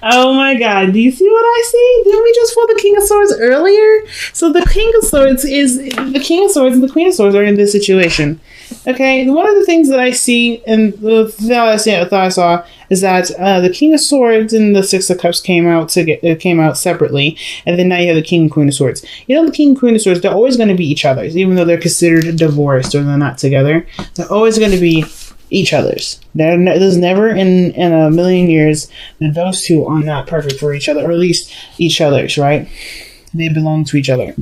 Oh my god, do you see what I see? Didn't we just pull the King of Swords earlier? So the King of Swords is the King of Swords and the Queen of Swords are in this situation. Okay, one of the things that I see and the thing I thought I saw is that the King of Swords and the Six of Cups came out separately, and then now you have the King and Queen of Swords. You know, the King and Queen of Swords, they're always going to be each other's, even though they're considered divorced or they're not together. They're always going to be each other's. There's never in a million years that those two are not perfect for each other, or at least each other's, right? They belong to each other.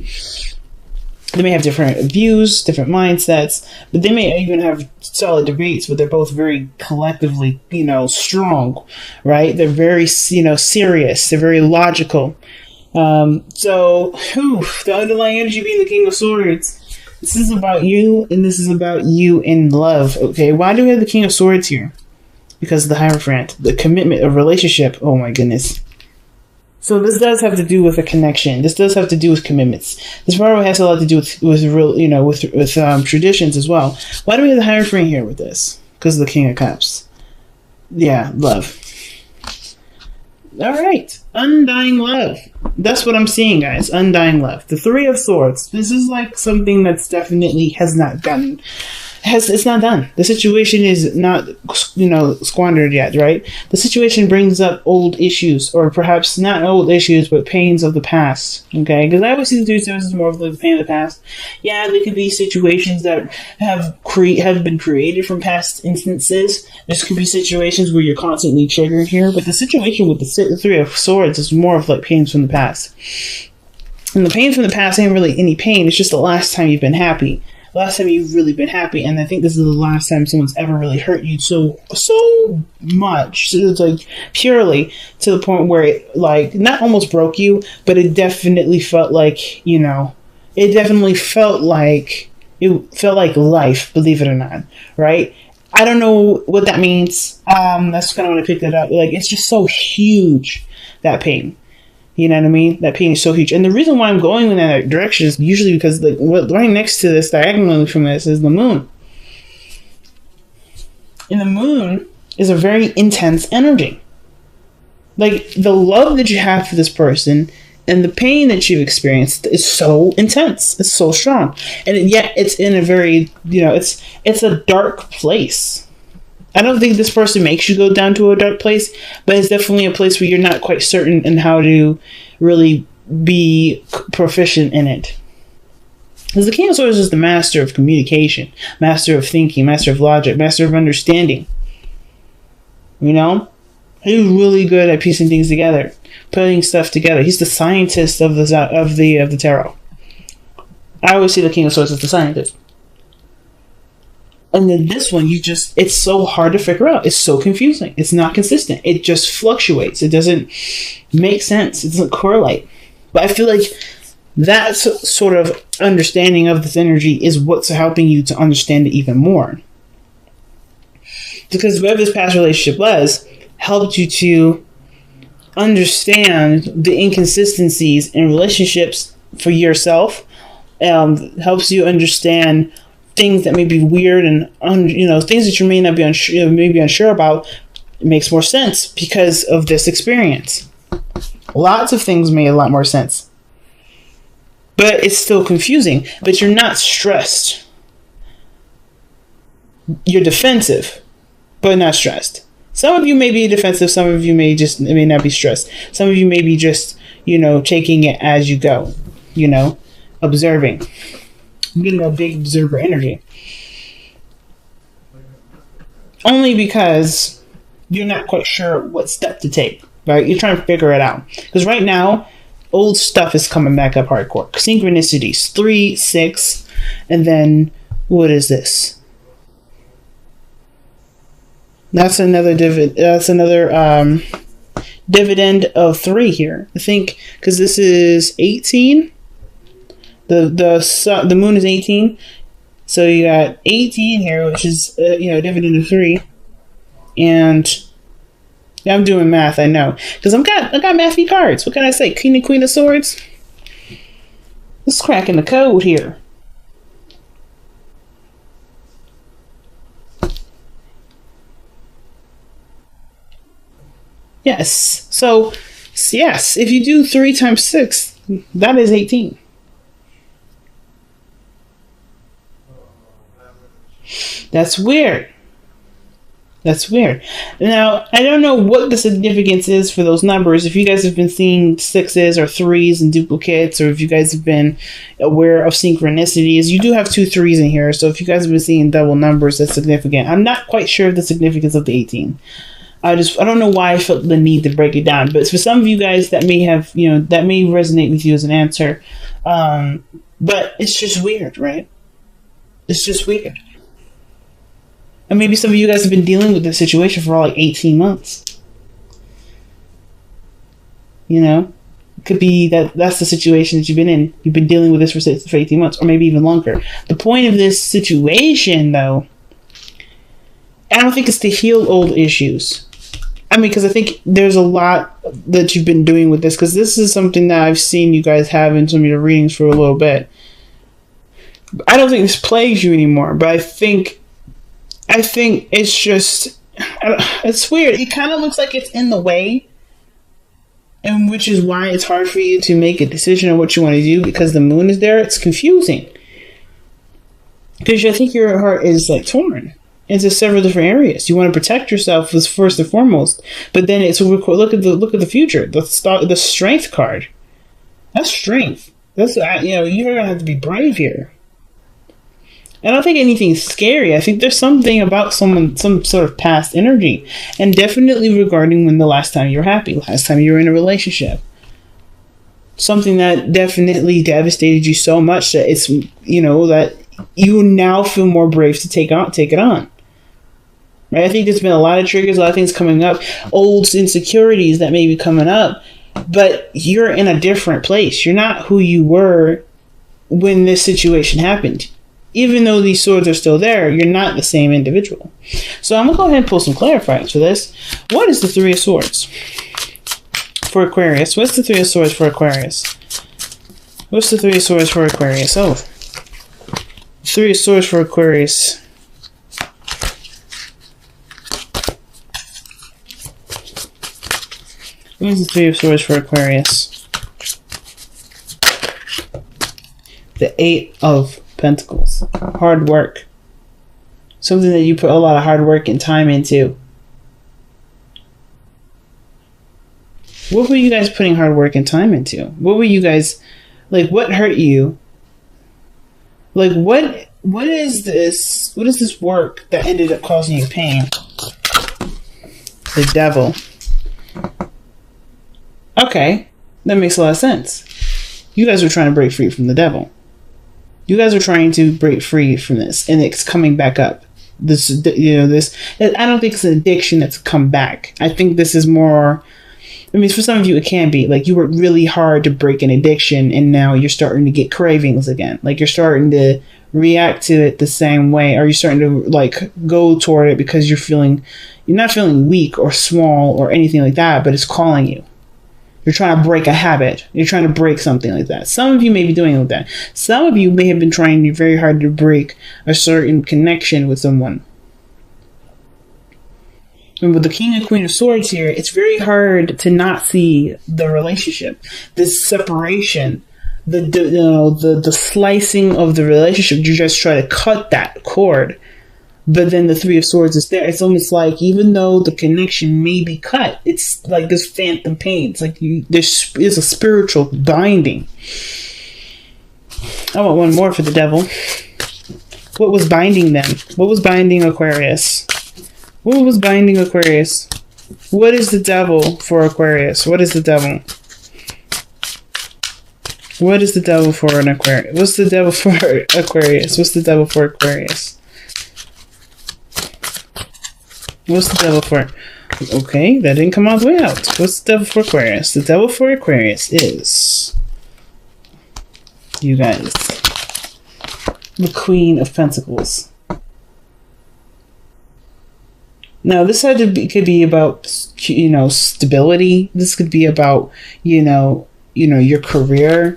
They may have different views, different mindsets, but they may even have solid debates, but they're both very collectively, strong, right? They're very, serious. They're very logical. The underlying energy being the King of Swords. This is about you, and this is about you in love, okay? Why do we have the King of Swords here? Because of the Hierophant, the commitment of relationship. Oh my goodness. So this does have to do with a connection. This does have to do with commitments. This probably has a lot to do with real, with traditions as well. Why do we have the Hierophant here with this? Because of the King of Cups. Yeah, love. All right, undying love. That's what I'm seeing, guys. Undying love. The Three of Swords. This is like something that's definitely has not done. It's not done. The situation is not, squandered yet, right? The situation brings up old issues, or perhaps not old issues, but pains of the past. Okay, because I always see the Three of Swords as more of the pain of the past. Yeah, there could be situations that have been created from past instances. There could be situations where you're constantly triggered here, but the situation with the Three of Swords is more of like pains from the past. And the pains from the past ain't really any pain. It's just the last time you've been happy. Last time you've really been happy, and I think this is the last time someone's ever really hurt you so much. So it's like purely to the point where it like not almost broke you, but it definitely felt like it felt like life, believe it or not, right? I don't know what that means. That's kind of when I picked that up. Like, it's just so huge, that pain. You know what I mean? That pain is so huge. And the reason why I'm going in that direction is usually because right next to this, diagonally from this, is the moon. And the moon is a very intense energy. Like, the love that you have for this person and the pain that you've experienced is so intense. It's so strong. And yet it's in a very, it's a dark place. I don't think this person makes you go down to a dark place, but it's definitely a place where you're not quite certain in how to really be proficient in it. Because the King of Swords is the master of communication, master of thinking, master of logic, master of understanding. He's really good at piecing things together, putting stuff together. He's the scientist of the tarot. I always see the King of Swords as the scientist. And then this one, it's so hard to figure out. It's so confusing. It's not consistent. It just fluctuates. It doesn't make sense. It doesn't correlate. But I feel like that sort of understanding of this energy is what's helping you to understand it even more. Because whatever this past relationship was, helped you to understand the inconsistencies in relationships for yourself. Helps you understand things that may be weird and things that you may not be unsure about. It makes more sense because of this experience. Lots of things make a lot more sense, but it's still confusing. But you're not stressed. You're defensive, but not stressed. Some of you may be defensive. Some of you may not be stressed. Some of you may be just taking it as you go. Observing. I'm getting a big observer energy. Only because you're not quite sure what step to take, right? You're trying to figure it out. Because right now, old stuff is coming back up hardcore. Synchronicities. 3, 6, and then what is this? That's another dividend of 3 here. I think because this is 18. The moon is 18, so you got 18 here, which is dividend of 3, and yeah, I'm doing math. I know because I got mathy cards. What can I say? King and Queen of Swords. This is cracking the code here. Yes. So, yes, if you do 3 times 6, that is 18. That's weird. That's weird. Now, I don't know what the significance is for those numbers. If you guys have been seeing 6s or 3s and duplicates, or if you guys have been aware of synchronicities, you do have 2 3s in here. So if you guys have been seeing double numbers, that's significant. I'm not quite sure of the significance of the 18. I don't know why I felt the need to break it down. But for some of you guys, that may have, that may resonate with you as an answer. But it's just weird, right? It's just weird. And maybe some of you guys have been dealing with this situation for like 18 months. It could be that's the situation that you've been in. You've been dealing with this for 18 months, or maybe even longer. The point of this situation, though, I don't think it's to heal old issues. I mean, because I think there's a lot that you've been doing with this, because this is something that I've seen you guys have in some of your readings for a little bit. I don't think this plagues you anymore, but I think it's just, it's weird. It kind of looks like it's in the way, and which is why it's hard for you to make a decision on what you want to do, because the moon is there. It's confusing. Because I think your heart is like torn into several different areas. You want to protect yourself as first and foremost, but then it's look at the future. The strength card. That's strength. That's you're gonna have to be brave here. I don't think anything's scary. I think there's something about some sort of past energy, and definitely regarding when the last time you were happy, last time you were in a relationship. Something that definitely devastated you so much that it's that you now feel more brave to take it on. Right? I think there's been a lot of triggers, a lot of things coming up, old insecurities that may be coming up, but you're in a different place. You're not who you were when this situation happened. Even though these swords are still there, you're not the same individual. So I'm going to go ahead and pull some clarifiers for this. What is the 3 of Swords for Aquarius? What's the 3 of Swords for Aquarius? What's the 3 of Swords for Aquarius? Oh, 3 of Swords for Aquarius. What is the 3 of Swords for Aquarius? The 8 of Pentacles. Hard work. Something that you put a lot of hard work and time into. What were you guys putting hard work and time into? What were you guys, what hurt you? What is this? What is this work that ended up causing you pain? The Devil. Okay, that makes a lot of sense. You guys were trying to break free from the devil. You guys are trying to break free from this, and it's coming back up. This, I don't think it's an addiction that's come back. I think this is more, for some of you, it can be. You worked really hard to break an addiction, and now you're starting to get cravings again. You're starting to react to it the same way, or you're starting to, go toward it because you're not feeling weak or small or anything like that, but it's calling you. You're trying to break a habit. You're trying to break something like that. Some of you may be doing it like that. Some of you may have been trying very hard to break a certain connection with someone. And with the King and Queen of Swords here, it's very hard to not see the relationship, this separation, the slicing of the relationship. You just try to cut that cord. But then the 3 of Swords is there. It's almost like, even though the connection may be cut, it's like this phantom pain. It's like there's a spiritual binding. I want one more for the Devil. What was binding them? What was binding Aquarius? What was binding Aquarius? What is the Devil for Aquarius? What is the Devil? What is the Devil for an Aquarius? What's the Devil for Aquarius? What's the Devil for Aquarius? What's the Devil for? Okay, that didn't come all the way out. What's the Devil for Aquarius? The Devil for Aquarius is, you guys, the Queen of Pentacles. Now, this could be about, stability. This could be about, your career,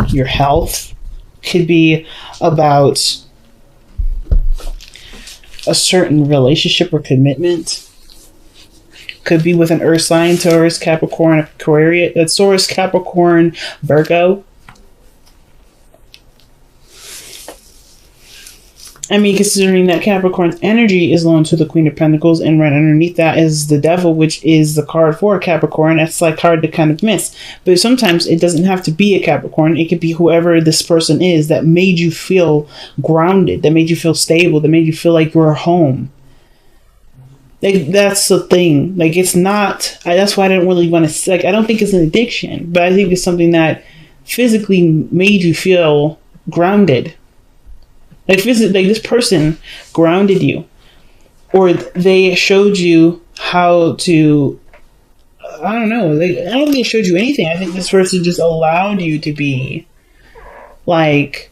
your health. Could be about a certain relationship or commitment. Could be with an earth sign, Taurus, Capricorn, Aquarius, Taurus, Capricorn, Virgo. I mean, considering that Capricorn's energy is loaned to the Queen of Pentacles, and right underneath that is the Devil, which is the card for Capricorn. That's like hard to kind of miss. But sometimes it doesn't have to be a Capricorn. It could be whoever this person is that made you feel grounded, that made you feel stable, that made you feel like you're home. Like, that's the thing. Like, it's not. That's why I didn't really want to. Like, I don't think it's an addiction, but I think it's something that physically made you feel grounded. Like, this person grounded you, or they showed you how to. I don't know. Like, I don't think they showed you anything. I think this person just allowed you to be, like,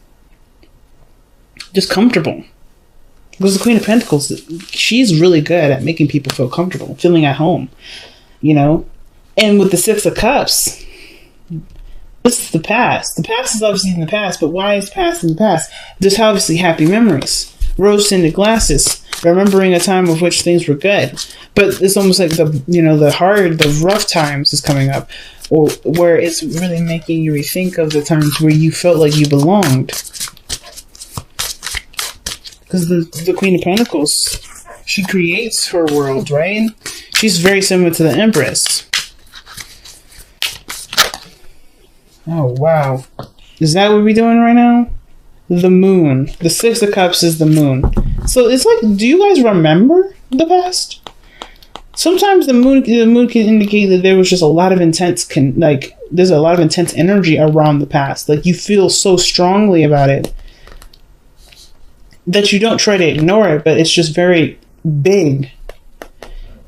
just comfortable. Because the Queen of Pentacles, she's really good at making people feel comfortable, feeling at home, you know. And with the Six of Cups, this is the past. The past is obviously in the past, but why is past in the past? There's obviously happy memories. Rose-tinted glasses, remembering a time of which things were good. But it's almost like the rough times is coming up, or where it's really making you rethink of the times where you felt like you belonged. Because the Queen of Pentacles, she creates her world, right? She's very similar to the Empress. Oh, wow. Is that what we're doing right now? The moon. The Six of Cups is the moon. So it's like, do you guys remember the past? Sometimes the moon can indicate that there was just a lot of there's a lot of intense energy around the past. Like, you feel so strongly about it that you don't try to ignore it, but it's just very big.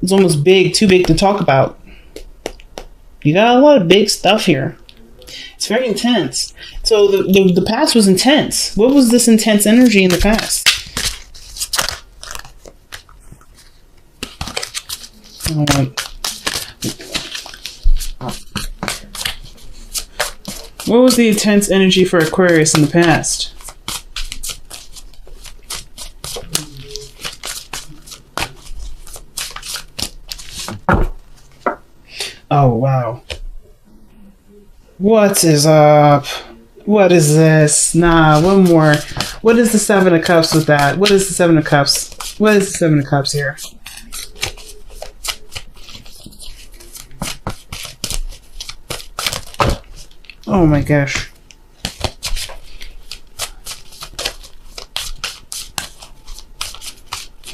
It's almost big, too big to talk about. You got a lot of big stuff here. It's very intense. So the past was intense. What was this intense energy in the past? What was the intense energy for Aquarius in the past? Oh, wow. What is up? What is this? Nah, one more. What is the Seven of Cups with that? What is the Seven of Cups? What is the Seven of Cups here? Oh my gosh.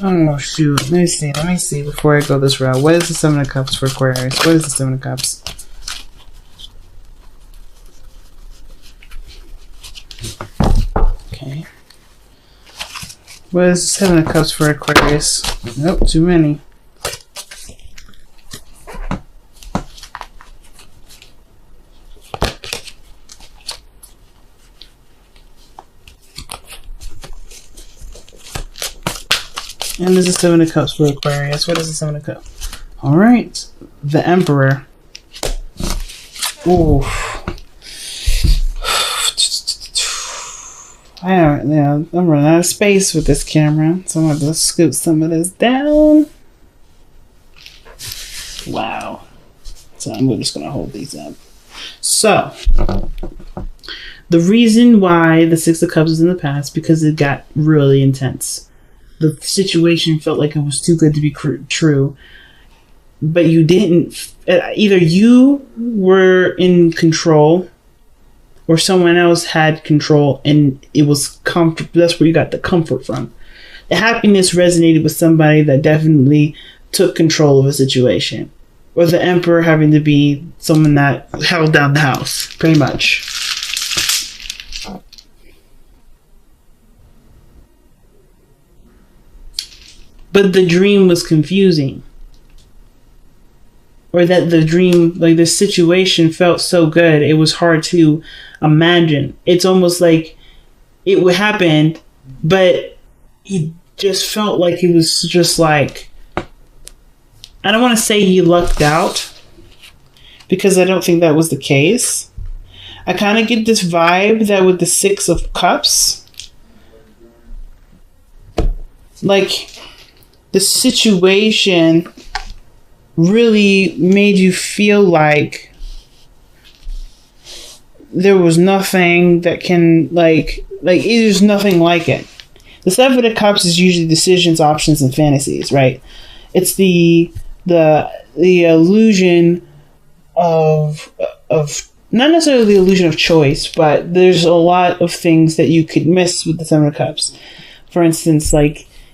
Oh shoot. Let me see before I go this route. What is the Seven of Cups for Aquarius? What is the Seven of Cups? Okay. What is the Seven of Cups for Aquarius? Nope, too many. And there's a Seven of Cups for Aquarius. What is the Seven of Cups? Alright. The Emperor. Ooh. I'm running out of space with this camera, so I'm going to scoot some of this down. Wow. So I'm just going to hold these up. So, the reason why the Six of Cups is in the past, because it got really intense. The situation felt like it was too good to be true, but you didn't. Either you were in control, or someone else had control, and it was comfort. That's where you got the comfort from. The happiness resonated with somebody that definitely took control of a situation, or the Emperor having to be someone that held down the house, pretty much. But the dream was confusing. Or that the dream, like the situation felt so good, it was hard to imagine. It's almost like it would happen, but it just felt like it was just like, I don't want to say he lucked out, because I don't think that was the case. I kind of get this vibe that with the Six of Cups, like, the situation really made you feel like there was nothing that can there's nothing like it. The Seven of Cups is usually decisions, options, and fantasies, right? It's the illusion of not necessarily the illusion of choice, but there's a lot of things that you could miss with the Seven of Cups. For instance,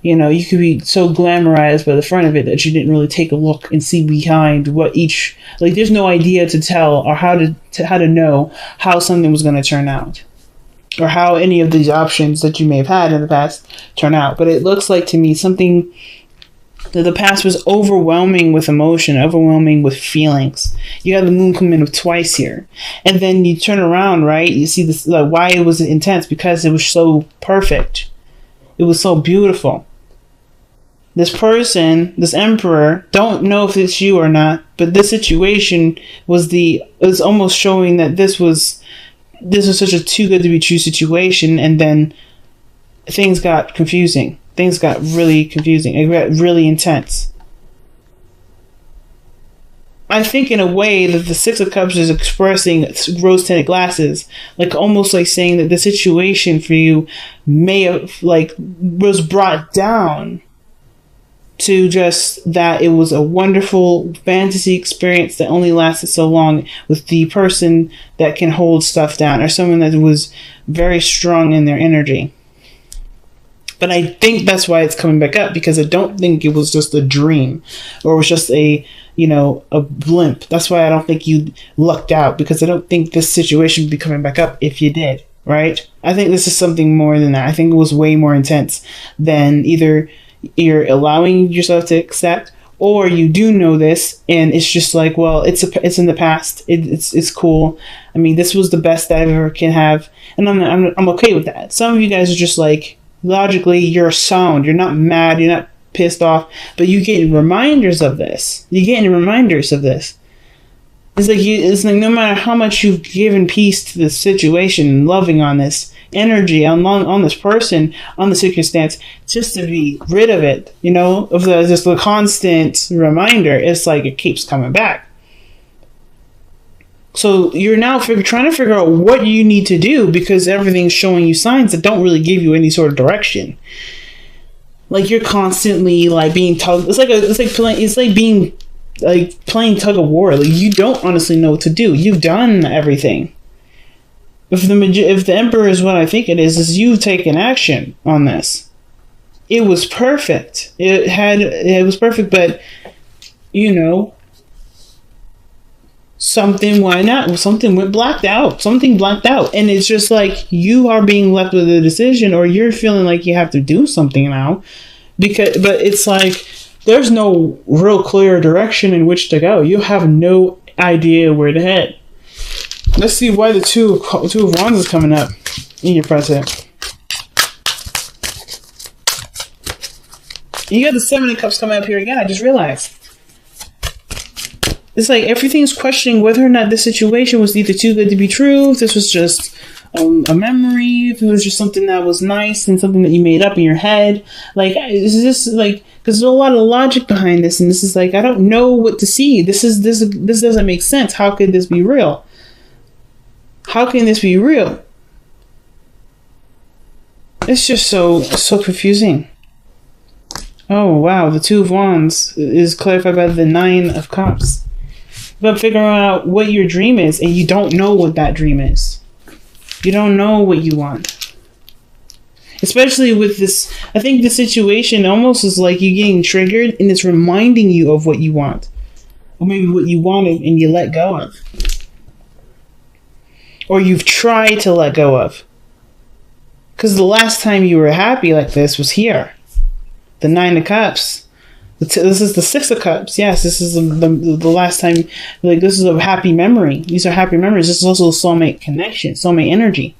you could be so glamorized by the front of it that you didn't really take a look and see behind what each, there's no idea to tell or how to know how something was going to turn out, or how any of these options that you may have had in the past turn out. But it looks like to me something that the past was overwhelming with emotion, overwhelming with feelings. You have the moon come in twice here. And then you turn around, right? You see this, why it was intense, because it was so perfect. It was so beautiful. This person, this emperor, don't know if it's you or not, but this situation was almost showing that this was such a too good to be true situation, and then things got confusing. Things got really confusing. It got really intense. I think in a way that the Six of Cups is expressing rose-tinted glasses, almost like saying that the situation for you may have was brought down to just that it was a wonderful fantasy experience that only lasted so long with the person that can hold stuff down, or someone that was very strong in their energy. But I think that's why it's coming back up, because I don't think it was just a dream, or it was just a blimp. That's why I don't think you lucked out, because I don't think this situation would be coming back up if you did, right? I think this is something more than that. I think it was way more intense than either you're allowing yourself to accept, or you do know this and it's just it's in the past. It's cool. I mean, this was the best that I ever can have, and I'm okay with that. Some of you guys are just logically, you're sound. You're not mad. You're not pissed off. But you get reminders of this. It's like no matter how much you've given peace to this situation and loving on this energy, on this person, on the circumstance, just to be rid of it, of just the constant reminder, it's like it keeps coming back. So you're now trying to figure out what you need to do, because everything's showing you signs that don't really give you any sort of direction. You're constantly being tugged. It's like playing tug of war. You don't honestly know what to do. You've done everything. If the Emperor is what I think it is you've taken action on this. It was perfect. It was perfect, but something went blacked out. Something blacked out. And it's just you are being left with a decision, or you're feeling like you have to do something now. But it's there's no real clear direction in which to go. You have no idea where to head. Let's see why the two of Wands is coming up in your present. You got the Seven of Cups coming up here again. I just realized. It's everything's questioning whether or not this situation was either too good to be true, if this was just a memory, if it was just something that was nice and something that you made up in your head. Is this because there's a lot of logic behind this, and this is I don't know what to see. This doesn't make sense. How could this be real? How can this be real? It's just so confusing. Oh wow, the Two of Wands is clarified by the Nine of Cups. But figuring out what your dream is, and you don't know what that dream is. You don't know what you want. Especially with this, I think the situation almost is like you getting triggered, and it's reminding you of what you want. Or maybe what you wanted and you let go of. Or you've tried to let go of. Because the last time you were happy like this was here. The Nine of Cups. This is the Six of Cups. Yes, this is the last time. This is a happy memory. These are happy memories. This is also a soulmate connection, soulmate energy.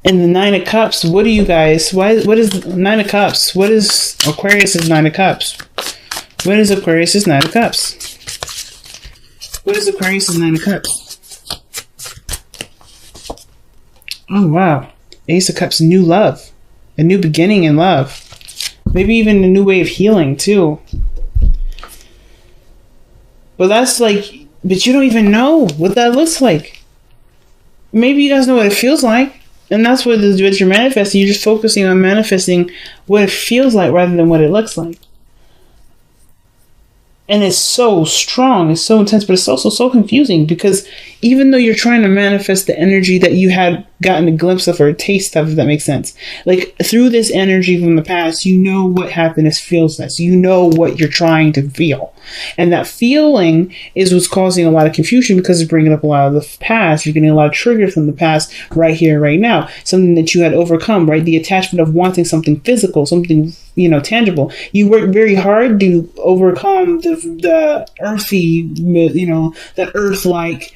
And the Nine of Cups. What do you guys? What is the Nine of Cups? What is Aquarius's Nine of Cups? What is Aquarius's Nine of Cups? What is Aquarius's Nine of Cups? Oh wow, Ace of Cups. New love, a new beginning in love. Maybe even a new way of healing, too. But that's like, but you don't even know what that looks like. Maybe you guys know what it feels like. And that's what you're manifesting. You're just focusing on manifesting what it feels like rather than what it looks like. And it's so strong, it's so intense, but it's also so confusing because even though you're trying to manifest the energy that you had gotten a glimpse of or a taste of, if that makes sense, like through this energy from the past, you know what happiness feels like. So you know what you're trying to feel. And that feeling is what's causing a lot of confusion because it's bringing up a lot of the past. You're getting a lot of triggers from the past right here, right now. Something that you had overcome, right? The attachment of wanting something physical, something, tangible. You work very hard to overcome the earthy, that earth-like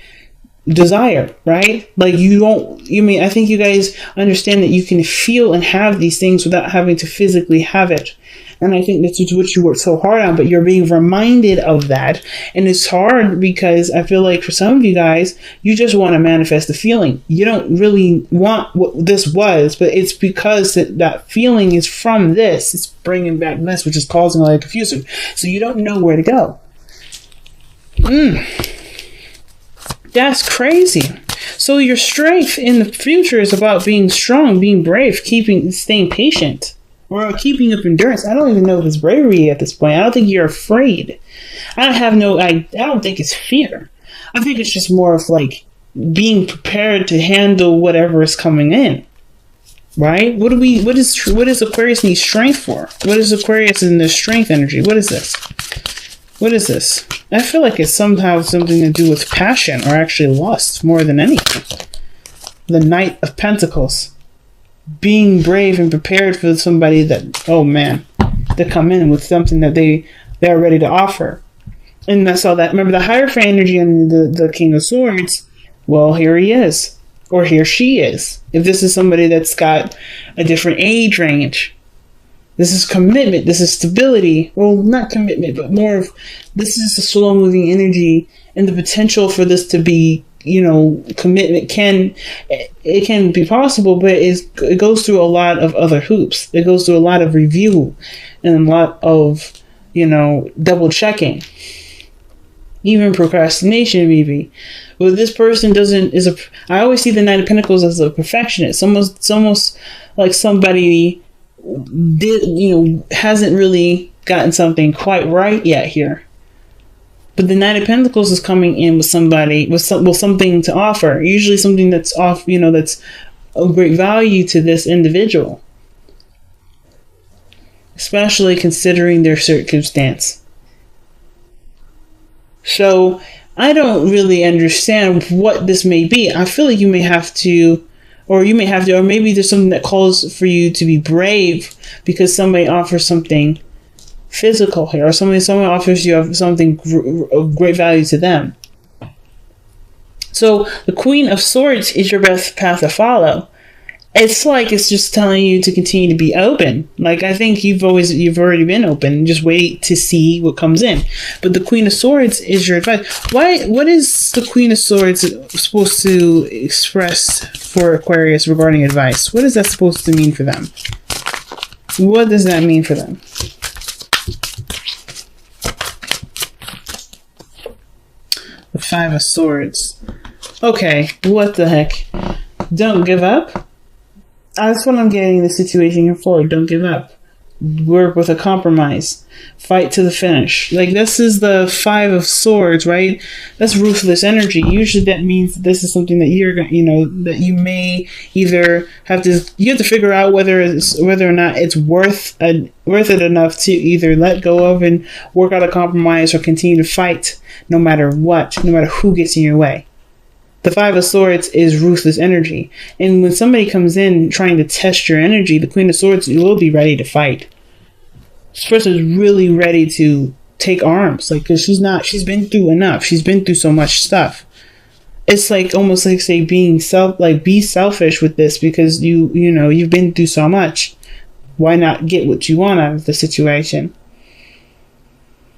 desire, right? Like I think you guys understand that you can feel and have these things without having to physically have it. And I think that's what you work so hard on, but you're being reminded of that. And it's hard because I feel like for some of you guys, you just want to manifest the feeling. You don't really want what this was, but it's because that feeling is from this. It's bringing back this, which is causing a lot of confusion. So you don't know where to go. That's crazy. So your strength in the future is about being strong, being brave, staying patient. Or keeping up endurance. I don't even know if it's bravery at this point. I don't think you're afraid. I don't think it's fear. I think it's just more of like being prepared to handle whatever is coming in. Right? What does Aquarius need strength for? What is Aquarius in their strength energy? What is this? What is this? I feel like it's somehow something to do with passion or actually lust more than anything. The Knight of Pentacles. Being brave and prepared for somebody that come in with something that they're ready to offer. And that's all that. Remember the Hierophant energy and the King of Swords. Well, here he is. Or here she is. If this is somebody that's got a different age range. This is commitment. This is stability. Well, not commitment, but more of this is a slow moving energy and the potential for this to be commitment can be possible, but it goes through a lot of other hoops. It goes through a lot of review and a lot of, double checking, even procrastination maybe. But this person I always see the Knight of Pentacles as a perfectionist. It's almost like somebody hasn't really gotten something quite right yet here. But the Knight of Pentacles is coming in with something to offer. Usually something that's that's of great value to this individual. Especially considering their circumstance. So, I don't really understand what this may be. I feel like you may have to, or maybe there's something that calls for you to be brave because somebody offers something physical here, or someone offers you something of great value to them. So the Queen of Swords is your best path to follow. It's like it's just telling you to continue to be open. Like I think you've already been open. Just wait to see what comes in. But the Queen of Swords is your advice. What is the Queen of Swords supposed to express for Aquarius regarding advice? What is that supposed to mean for them? What does that mean for them? The Five of Swords. Okay, what the heck? Don't give up? That's what I'm getting the situation here for. Don't give up. Work with a compromise. Fight to the finish. Like, this is the Five of Swords, right? That's ruthless energy. Usually that means this is something that that you may either have to figure out whether or not it's worth it enough to either let go of and work out a compromise or continue to fight no matter what, no matter who gets in your way. The Five of Swords is ruthless energy. And when somebody comes in trying to test your energy, the Queen of Swords will be ready to fight. This person is really ready to take arms. Like, cause she's been through enough. She's been through so much stuff. It's like almost like say be selfish with this because you've been through so much. Why not get what you want out of the situation?